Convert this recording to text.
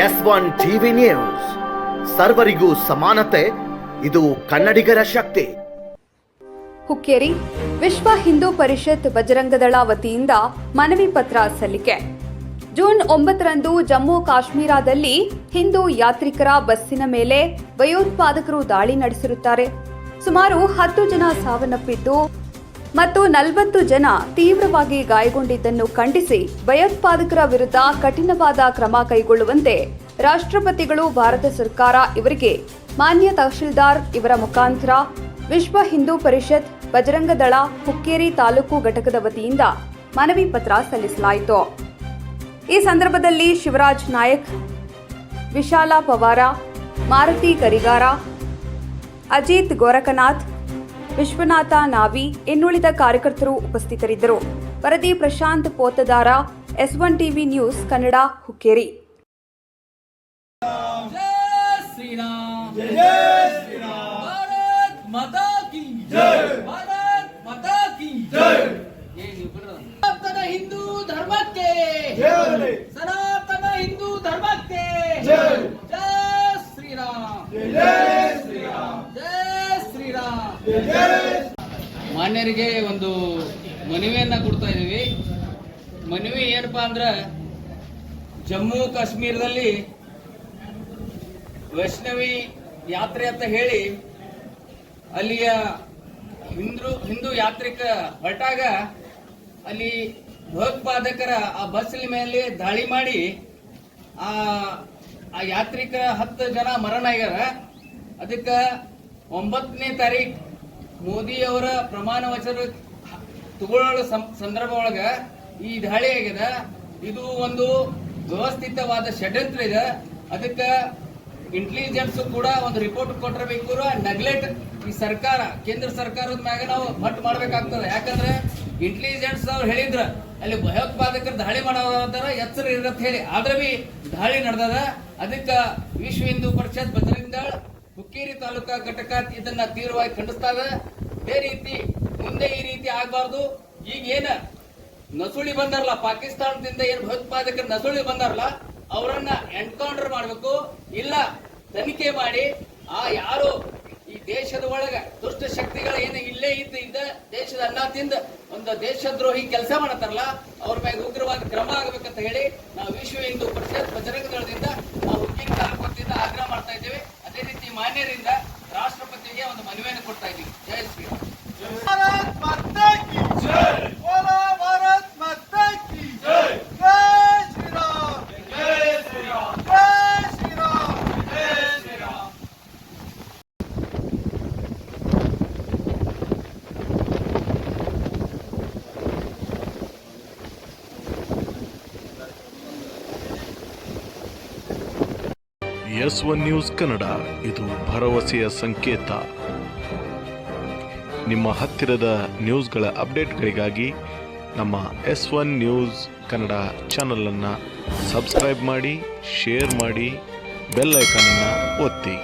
S1 TV news, ಸರ್ವರಿಗೂ ಸಮಾನತೆ, ಇದು ಕನ್ನಡಿಗರ ಶಕ್ತಿ. ಹುಕ್ಕೇರಿ ವಿಶ್ವ ಹಿಂದೂ ಪರಿಷತ್ ಬಜರಂಗದಳ ವತಿಯಿಂದ ಮನವಿ ಪತ್ರ ಸಲ್ಲಿಕೆ. ಜೂನ್ 9ರಂದು ಜಮ್ಮು ಕಾಶ್ಮೀರದಲ್ಲಿ ಹಿಂದೂ ಯಾತ್ರಿಕರ ಬಸ್ಸಿನ ಮೇಲೆ ಭಯೋತ್ಪಾದಕರು ದಾಳಿ ನಡೆಸಿರುತ್ತಾರೆ. ಸುಮಾರು 10 ಜನ ಸಾವನ್ನಪ್ಪಿದ್ದು ಮತ್ತು 40 ಜನ ತೀವ್ರವಾಗಿ ಗಾಯಗೊಂಡಿದ್ದನ್ನು ಖಂಡಿಸಿ ಭಯೋತ್ಪಾದಕರ ವಿರುದ್ಧ ಕಠಿಣವಾದ ಕ್ರಮ ಕೈಗೊಳ್ಳುವಂತೆ ರಾಷ್ಟ್ರಪತಿಗಳು ಭಾರತ ಸರ್ಕಾರ ಇವರಿಗೆ ಮಾನ್ಯ ತಹಶೀಲ್ದಾರ್ ಇವರ ಮುಖಾಂತರ ವಿಶ್ವ ಹಿಂದೂ ಪರಿಷತ್ ಬಜರಂಗದಳ ಹುಕ್ಕೇರಿ ತಾಲೂಕು ಘಟಕದ ವತಿಯಿಂದ ಮನವಿ ಪತ್ರ ಸಲ್ಲಿಸಲಾಯಿತು. ಈ ಸಂದರ್ಭದಲ್ಲಿ ಶಿವರಾಜ್ ನಾಯಕ್, ವಿಶಾಲ ಪವಾರ, ಮಾರುತಿ ಕರಿಗಾರ, ಅಜಿತ್ ಗೋರಖನಾಥ್, ವಿಶ್ವನಾಥ ನಾವಿ ಇನ್ನುಳಿದ ಕಾರ್ಯಕರ್ತರು ಉಪಸ್ಥಿತರಿದ್ದರು. ವರದಿ Prashant Potadar, S1 TV news Kannada, Hukkeri. ಸನಾತನ ಹಿಂದೂ ಧರ್ಮಕ್ಕೆ ಸನಾತನ ಹಿಂದೂ ಧರ್ಮಕ್ಕೆ ಜೈ ಶ್ರೀರಾಮ್, ಜೈ ಶ್ರೀರಾಮ್, ಜೈ ಶ್ರೀರಾಮ್. ಮಾನ್ಯರಿಗೆ ಒಂದು ಮನವಿಯನ್ನ ಕೊಡ್ತಾ ಇದೀವಿ. ಮನವಿ ಏನಪ್ಪಾ ಅಂದ್ರ, ಜಮ್ಮು ಕಾಶ್ಮೀರದಲ್ಲಿ ವೈಷ್ಣವಿ ಯಾತ್ರೆ ಅಂತ ಹೇಳಿ ಅಲ್ಲಿಯ ಹಿಂದೂ ಯಾತ್ರಿಕ ಹೊರಟಾಗ ಅಲ್ಲಿ ಭಯೋತ್ಪಾದಕರ ಆ ಬಸ್ ಮೇಲೆ ದಾಳಿ ಮಾಡಿ ಆ ಯಾತ್ರಿಕ 10 ಜನ ಮರಣ ಆಗ್ಯಾರ. ಅದಕ್ಕೆ 9ನೇ ತಾರೀಕು ಮೋದಿ ಅವರ ಪ್ರಮಾಣ ವಚನ ತಗೊಳ್ಳೋ ಸಂದರ್ಭ ಒಳಗ ಈ ದಾಳಿ ಆಗ್ಯದ. ಇದು ಒಂದು ವ್ಯವಸ್ಥಿತವಾದ ಷಡ್ಯಂತ್ರ ಇದೆ. ಅದಕ್ಕೆ ಇಂಟೆಲಿಜೆನ್ಸ್ ಕೂಡ ಒಂದು ರಿಪೋರ್ಟ್ ಕೊಟ್ಟಿರಬೇಕು. ನೆಗ್ಲೆಕ್ಟ್ ಈ ಸರ್ಕಾರ, ಕೇಂದ್ರ ಸರ್ಕಾರದ ಮ್ಯಾಗ ನಾವು ಮಟ್ ಮಾಡ್ಬೇಕಾಗ್ತದೆ. ಯಾಕಂದ್ರೆ ಇಂಟೆಲಿಜೆನ್ಸ್ ಅವ್ರು ಹೇಳಿದ್ರ ಅಲ್ಲಿ ಭಯೋತ್ಪಾದಕರು ದಾಳಿ ಮಾಡೋದಾರ ಎಚ್ಚರ ಇರತ್ ಹೇಳಿ, ಆದ್ರೆ ಬಿ ದಾಳಿ ನಡೆದದ. ಅದಕ್ಕೆ ವಿಶ್ವ ಹಿಂದೂ ಪರಿಷತ್ ಬಜರಂಗದಳ ಹುಕ್ಕೇರಿ ತಾಲೂಕಾ ಘಟಕ ಇದನ್ನ ತೀವ್ರವಾಗಿ ಖಂಡಿಸ್ತಾ ಇದೆ. ಇದೇ ರೀತಿ ಮುಂದೆ ಈ ರೀತಿ ಆಗಬಾರ್ದು. ಈಗ ಏನ ನಸುಳಿ ಬಂದಾರಲ್ಲ, ಪಾಕಿಸ್ತಾನದಿಂದ ಏನ್ ಭಯೋತ್ಪಾದಕರು ನಸುಳಿ ಬಂದಾರಲ್ಲ, ಅವರನ್ನ ಎನ್ಕೌಂಟರ್ ಮಾಡಬೇಕು. ಇಲ್ಲ ತನಿಖೆ ಮಾಡಿ ಯಾರು ಈ ದೇಶದ ಒಳಗ ದುಷ್ಟ ಶಕ್ತಿಗಳ ಏನು ಇಲ್ಲೇ ಇದ್ದ ದೇಶದ ಅನ್ನ ತಿಂದ ಒಂದು ದೇಶದ್ರೋಹಿ ಕೆಲಸ ಮಾಡತ್ತಾರಲ್ಲ, ಅವ್ರ ಮೇಲೆ ಉಗ್ರವಾದ ಕ್ರಮ ಆಗಬೇಕಂತ ಹೇಳಿ ನಾವು ವಿಶ್ವ ಹಿಂದೂ ಪರಿಷತ್ ಬಜರಂಗದಳದಿಂದ ನಾವು ಹುಕ್ಕೇರಿ ತಾಲೂಕಿನಿಂದ ಆಗ್ರಹ ಮಾಡ್ತಾ ಇದ್ದೇವೆ. ಅದೇ ರೀತಿ ಮಾನ್ಯರಿಂದ ರಾಷ್ಟ್ರಪತಿಗೆ ಒಂದು ಮನವಿಯನ್ನು ಕೊಡ್ತಾ ಇದ್ದೀವಿ. ಜೈ ಶ್ರೀರಾಮ್. S1 ನ್ಯೂಸ್ ಕನ್ನಡ, ಇದು ಭರವಸೆಯ ಸಂಕೇತ. ನಿಮ್ಮ ಹತ್ತಿರದ ನ್ಯೂಸ್ಗಳ ಅಪ್ಡೇಟ್ಗಳಿಗಾಗಿ ನಮ್ಮ S1 ನ್ಯೂಸ್ ಕನ್ನಡ ಚಾನಲನ್ನು ಸಬ್ಸ್ಕ್ರೈಬ್ ಮಾಡಿ, ಶೇರ್ ಮಾಡಿ, ಬೆಲ್ ಐಕಾನನ್ನು ಒತ್ತಿ.